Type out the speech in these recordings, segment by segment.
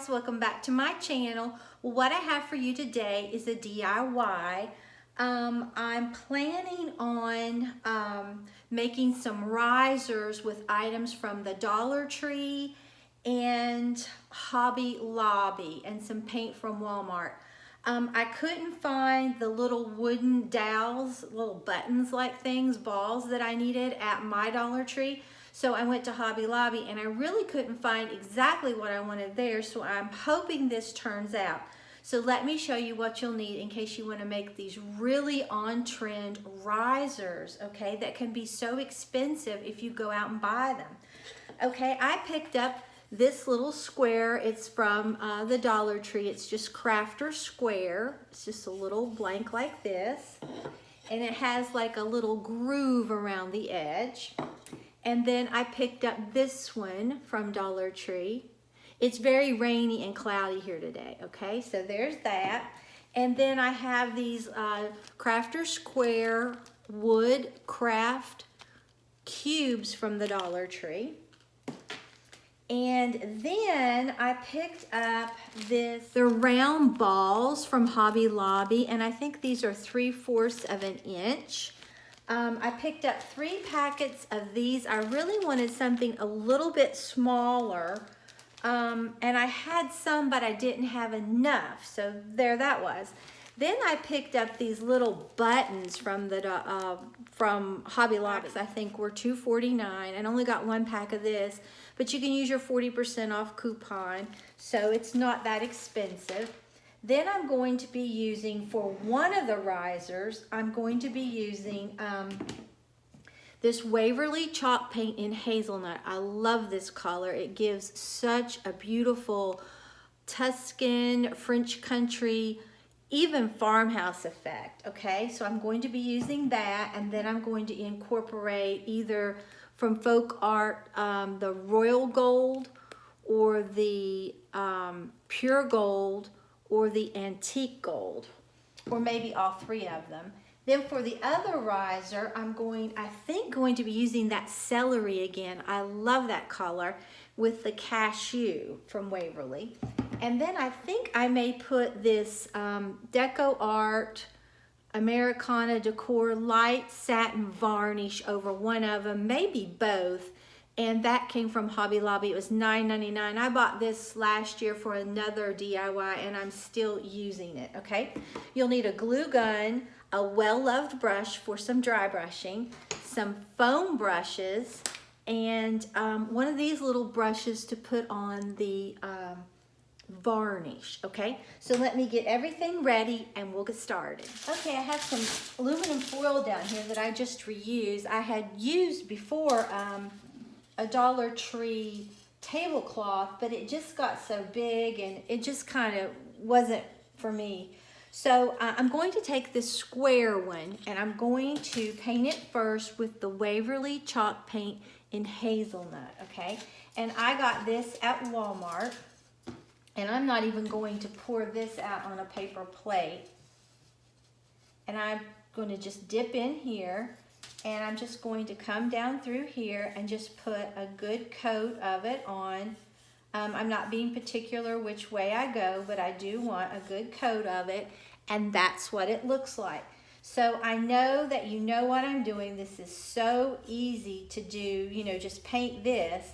guys, welcome back to my channel. Well, what I have for you today is a DIY. I'm planning on making some risers with items from the Dollar Tree and Hobby Lobby and some paint from Walmart. I couldn't find the little wooden dowels, little buttons like things, balls that I needed at my Dollar Tree. So I went to Hobby Lobby and I really couldn't find exactly what I wanted there. So I'm hoping this turns out. So let me show you what you'll need in case you want to make these really on-trend risers, okay, that can be so expensive if you go out and buy them. Okay, I picked up this little square. It's from the Dollar Tree. It's just Crafter Square. It's just a little blank like this. And it has like a little groove around the edge. And then I picked up this one from Dollar Tree. It's very rainy and cloudy here today, okay? So there's that. And then I have these Crafter Square wood craft cubes from the Dollar Tree. And then I picked up the round balls from Hobby Lobby, and I think these are 3/4 of an inch. I picked up 3 packets of these. I really wanted something a little bit smaller, and I had some, but I didn't have enough, so there that was. Then I picked up these little buttons from Hobby Lobby. I think were $2.49, and only got 1 pack of this, but you can use your 40% off coupon, so it's not that expensive. Then I'm going to be using, for one of the risers, I'm going to be using this Waverly chalk paint in Hazelnut. I love this color. It gives such a beautiful Tuscan, French country, even farmhouse effect, okay? So I'm going to be using that, and then I'm going to incorporate either from FolkArt the Royal Gold or the Pure Gold or the Antique Gold, or maybe all 3 of them. Then for the other riser, I think going to be using that celery again. I love that color with the Cashew from Waverly. And then I think I may put this Deco Art Americana Decor light satin varnish over one of them, maybe both. And that came from Hobby Lobby. It was $9.99. I bought this last year for another DIY, and I'm still using it, okay? You'll need a glue gun, a well-loved brush for some dry brushing, some foam brushes, and one of these little brushes to put on the varnish, okay? So let me get everything ready and we'll get started. Okay, I have some aluminum foil down here that I just reused. I had used before a Dollar Tree tablecloth, but it just got so big and it just kind of wasn't for me. So I'm going to take this square one and I'm going to paint it first with the Waverly chalk paint in Hazelnut, okay? And I got this at Walmart, and I'm not even going to pour this out on a paper plate. And I'm going to just dip in here, and I'm just going to come down through here and just put a good coat of it on. I'm not being particular which way I go, but I do want a good coat of it, and that's what it looks like. So I know that you know what I'm doing. This is so easy to do, you know, just paint this,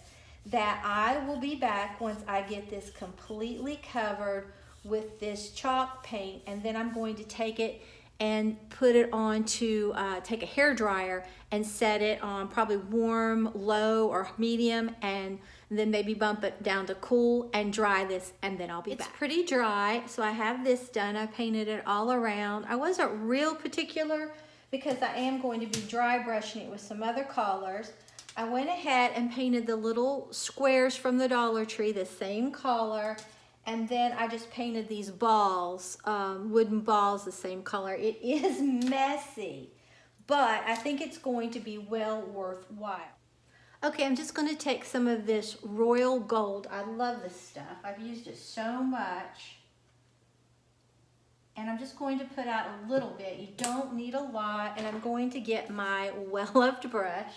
that I will be back once I get this completely covered with this chalk paint, and then I'm going to take it and put it on to take a hair dryer and set it on probably warm, low, or medium, and then maybe bump it down to cool and dry this, and then I'll be back. It's pretty dry, so I have this done. I painted it all around. I wasn't real particular because I am going to be dry brushing it with some other colors. I went ahead and painted the little squares from the Dollar Tree the same color, and then I just painted these balls, wooden balls, the same color. It is messy, but I think it's going to be well worthwhile. Okay, I'm just going to take some of this Royal Gold. I love this stuff. I've used it so much. And I'm just going to put out a little bit. You don't need a lot. And I'm going to get my well-loved brush.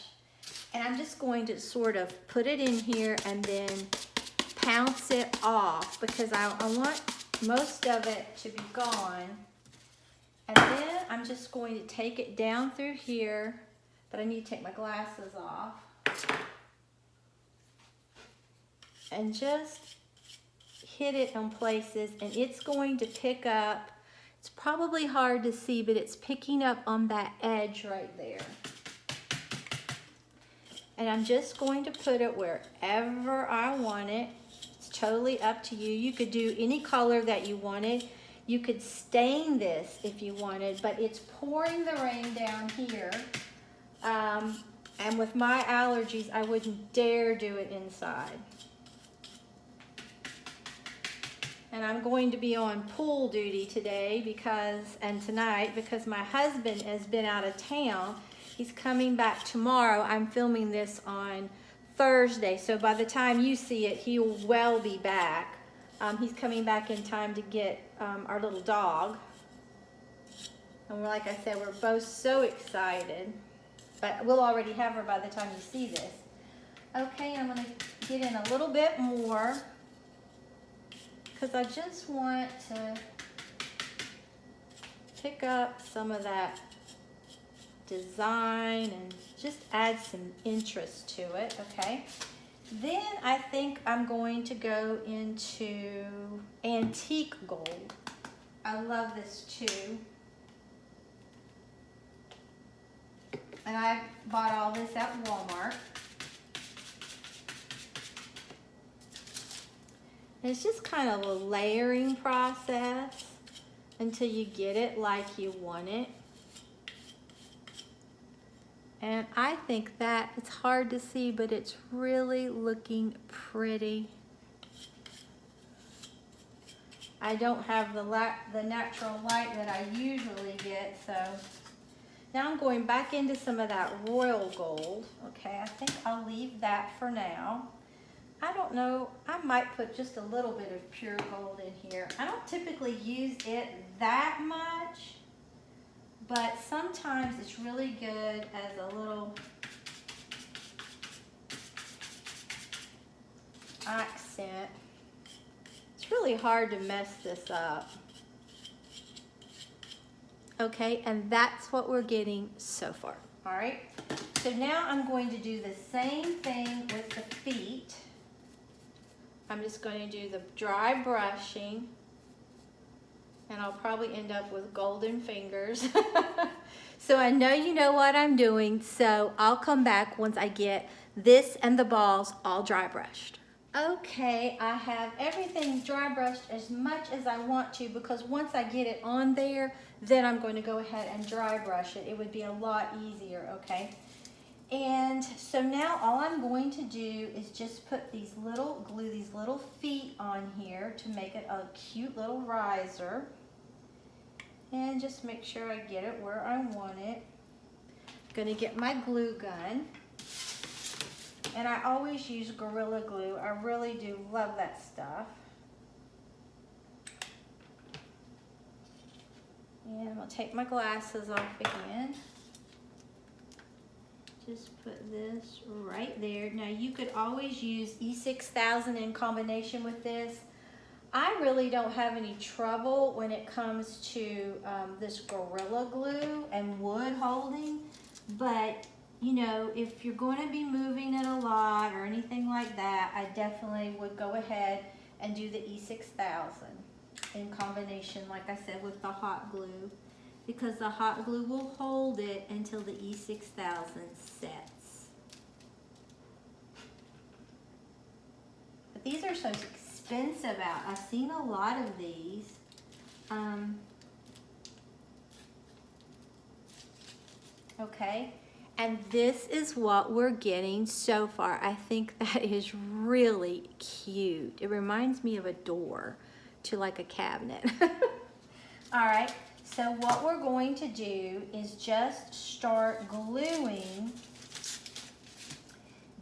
And I'm just going to sort of put it in here and then pounce it off because I want most of it to be gone. And then I'm just going to take it down through here, but I need to take my glasses off. And just hit it on places, and it's going to pick up. It's probably hard to see, but it's picking up on that edge right there. And I'm just going to put it wherever I want it. It's totally up to you. You could do any color that you wanted. You could stain this if you wanted, but it's pouring the rain down here. And with my allergies, I wouldn't dare do it inside. And I'm going to be on pool duty today and tonight because my husband has been out of town. He's coming back tomorrow. I'm filming this on Thursday, so by the time you see it, he will well be back. He's coming back in time to get our little dog. And like I said, we're both so excited. But we'll already have her by the time you see this. Okay, I'm going to get in a little bit more because I just want to pick up some of that design and just add some interest to it, okay? Then I think I'm going to go into Antique Gold. I love this too. And I bought all this at Walmart. And it's just kind of a layering process until you get it like you want it. And I think that it's hard to see, but it's really looking pretty. I don't have the natural light that I usually get, so now I'm going back into some of that royal gold. Okay, I think I'll leave that for now. I don't know, I might put just a little bit of pure gold in here. I don't typically use it that much, but sometimes it's really good as a little accent. It's really hard to mess this up. Okay, and that's what we're getting so far. All right, so now I'm going to do the same thing with the feet. I'm just going to do the dry brushing, and I'll probably end up with golden fingers. So I know you know what I'm doing, so I'll come back once I get this and the balls all dry brushed. Okay, I have everything dry brushed as much as I want to, because once I get it on there, then I'm going to go ahead and dry brush it. It would be a lot easier, okay? And so now all I'm going to do is just put glue these little feet on here to make it a cute little riser. And just make sure I get it where I want it. I'm gonna get my glue gun. And I always use Gorilla Glue. I really do love that stuff. And I'll take my glasses off again. Just put this right there. Now you could always use E6000 in combination with this. I really don't have any trouble when it comes to this Gorilla Glue and wood holding, but you know, if you're going to be moving it a lot or anything like that, I definitely would go ahead and do the E6000 in combination, like I said, with the hot glue, because the hot glue will hold it until the E6000 sets. But these are so expensive out. I've seen a lot of these. Okay, and this is what we're getting so far. I think that is really cute. It reminds me of a door to like a cabinet. All right, so what we're going to do is just start gluing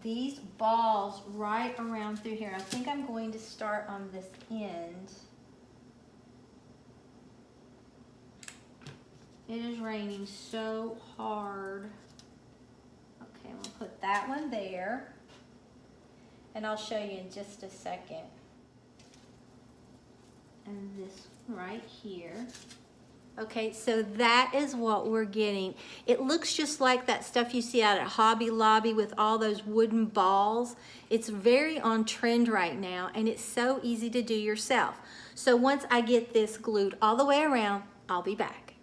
these balls right around through here. I think I'm going to start on this end. It is raining so hard. Okay, I'm gonna put that one there, and I'll show you in just a second. and this right here. Okay, so that is what we're getting. It looks just like that stuff you see out at Hobby Lobby with all those wooden balls. It's very on trend right now, and it's so easy to do yourself. So once I get this glued all the way around, I'll be back.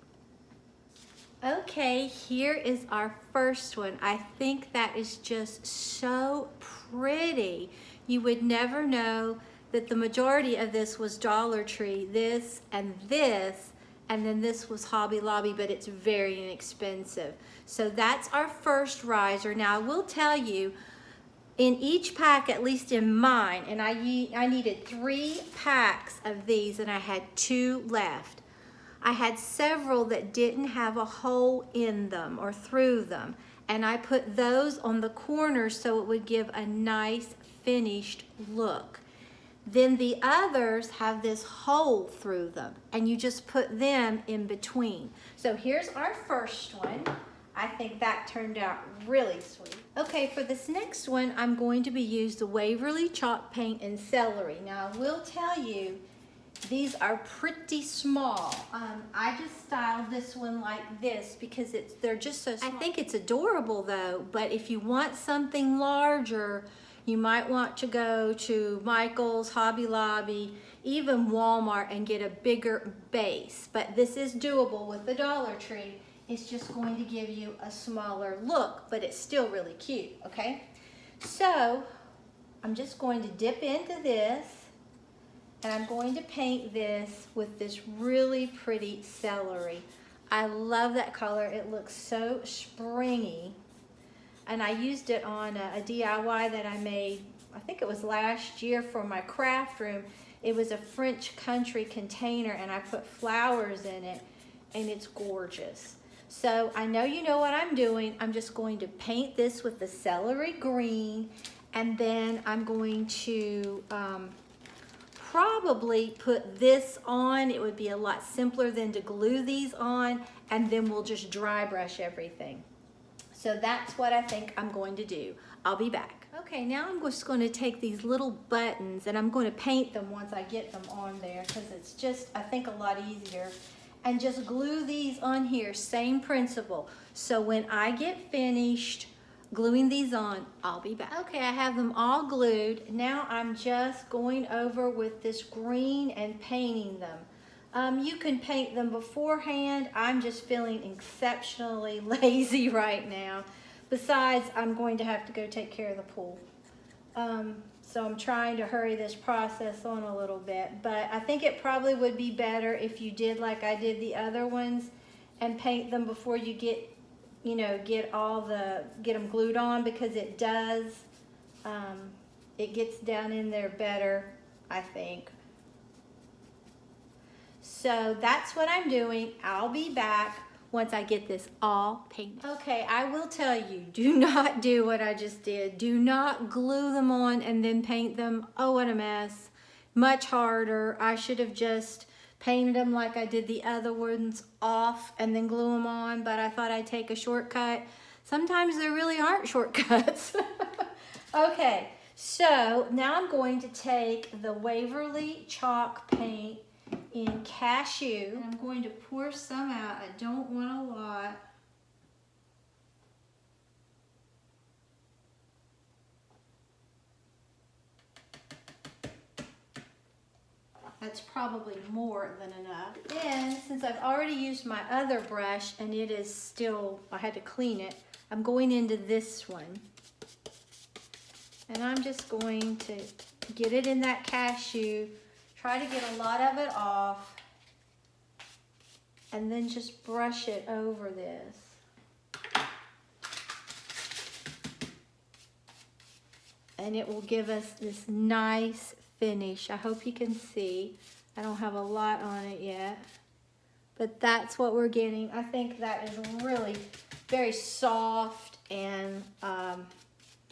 Okay, here is our first one. I think that is just so pretty. You would never know that the majority of this was Dollar Tree, this, and then this was Hobby Lobby, but it's very inexpensive. So that's our first riser. Now I will tell you, in each pack, at least in mine, and I needed 3 packs of these and I had 2 left. I had several that didn't have a hole in them or through them, and I put those on the corners so it would give a nice finished look. Then the others have this hole through them, and you just put them in between. So here's our first one. I think that turned out really sweet. Okay, for this next one, I'm going to be using the Waverly chalk paint and celery. Now, I will tell you, these are pretty small. I just styled this one like this because they're just so small. I think it's adorable though, but if you want something larger, you might want to go to Michael's, Hobby Lobby, even Walmart and get a bigger base. But this is doable with the Dollar Tree. It's just going to give you a smaller look, but it's still really cute, okay? So I'm just going to dip into this, and I'm going to paint this with this really pretty celery. I love that color. It looks so springy. And I used it on a DIY that I made, I think it was last year for my craft room. It was a French country container, and I put flowers in it, and it's gorgeous. So I know you know what I'm doing. I'm just going to paint this with the celery green, and then I'm going to probably put this on. It would be a lot simpler than to glue these on, and then we'll just dry brush everything. So that's what I think I'm going to do. I'll be back. Okay, now I'm just going to take these little buttons and I'm going to paint them once I get them on there, because it's just, I think, a lot easier. And just glue these on here, same principle. So when I get finished gluing these on, I'll be back. Okay, I have them all glued. Now I'm just going over with this green and painting them. You can paint them beforehand. I'm just feeling exceptionally lazy right now. Besides, I'm going to have to go take care of the pool. So I'm trying to hurry this process on a little bit. But I think it probably would be better if you did like I did the other ones and paint them before you get, get them glued on, because it does, it gets down in there better, I think. So that's what I'm doing. I'll be back once I get this all painted. Okay, I will tell you, do not do what I just did. Do not glue them on and then paint them. Oh, what a mess. Much harder. I should have just painted them like I did the other ones off and then glue them on, but I thought I'd take a shortcut. Sometimes there really aren't shortcuts. Okay, so now I'm going to take the Waverly chalk paint in Cashew. I'm going to pour some out. I don't want a lot. That's probably more than enough. Then, since I've already used my other brush and it is still, I had to clean it, I'm going into this one. And I'm just going to get it in that Cashew, try to get a lot of it off, and then just brush it over this. And it will give us this nice finish. I hope you can see. I don't have a lot on it yet, but that's what we're getting. I think that is really very soft and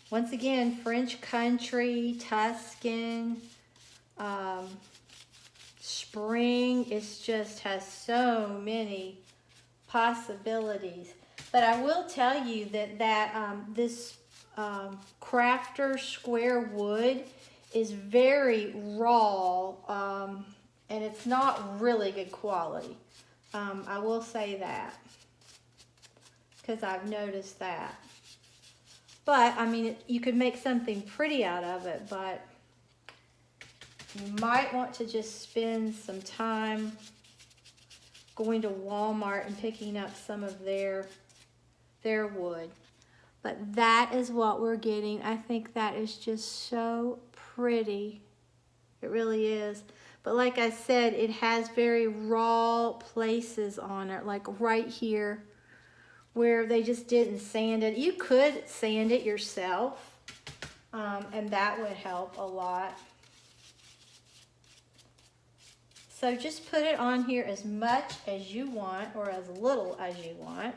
once again, French country, Tuscan, spring. It just has so many possibilities. But I will tell you that this crafter square wood is very raw, and it's not really good quality. I will say that, because I've noticed that. But, I mean, you could make something pretty out of it, but you might want to just spend some time going to Walmart and picking up some of their wood. But that is what we're getting. I think that is just so pretty. It really is. But like I said, it has very raw places on it, like right here where they just didn't sand it. You could sand it yourself, and that would help a lot. So just put it on here as much as you want or as little as you want.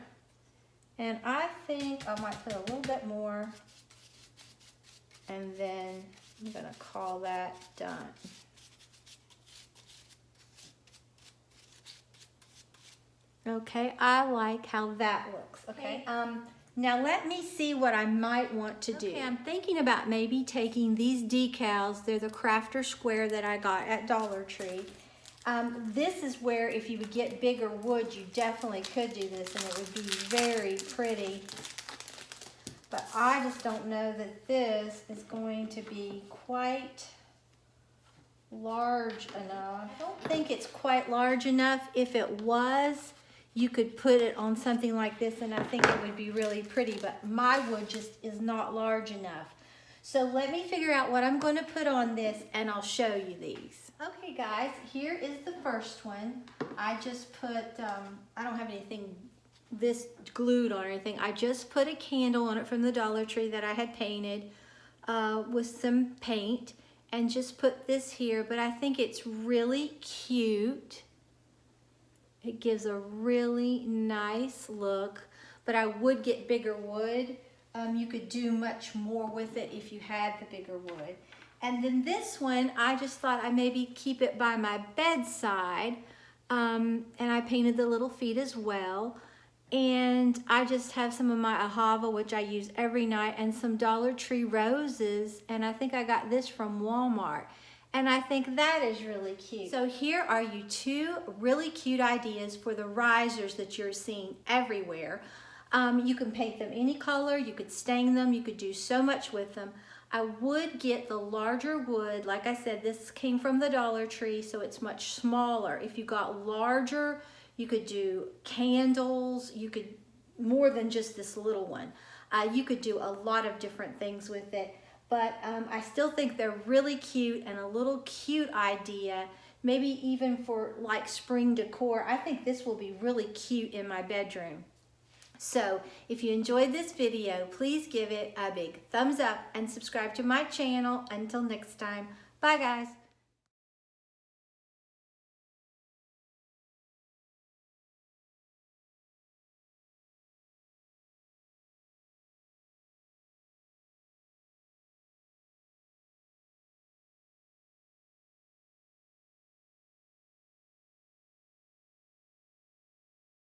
And I think I might put a little bit more, and then I'm gonna call that done. Okay, I like how that looks, okay? Now let me see what I might want to do. Okay, I'm thinking about maybe taking these decals. They're the Crafter Square that I got at Dollar Tree. This is where if you would get bigger wood, you definitely could do this and it would be very pretty. But I just don't know that this is going to be quite large enough. I don't think it's quite large enough. If it was, you could put it on something like this and I think it would be really pretty, but my wood just is not large enough. So let me figure out what I'm going to put on this and I'll show you these. Okay guys, here is the first one. I just put, I don't have anything this glued on or anything. I just put a candle on it from the Dollar Tree that I had painted with some paint and just put this here, but I think it's really cute. It gives a really nice look, but I would get bigger wood. You could do much more with it if you had the bigger wood. And then this one, I just thought I maybe keep it by my bedside. And I painted the little feet as well. And I just have some of my ahava, which I use every night, and some Dollar Tree roses. And I think I got this from Walmart. And I think that is really cute. So here are you two really cute ideas for the risers that you're seeing everywhere. You can paint them any color, you could stain them, you could do so much with them. I would get the larger wood. Like I said, this came from the Dollar Tree, so it's much smaller. If you got larger, you could do candles, you could, more than just this little one. You could do a lot of different things with it. But I still think they're really cute and a little cute idea, maybe even for like spring decor. I think this will be really cute in my bedroom. So if you enjoyed this video, please give it a big thumbs up and subscribe to my channel. Until next time, bye guys.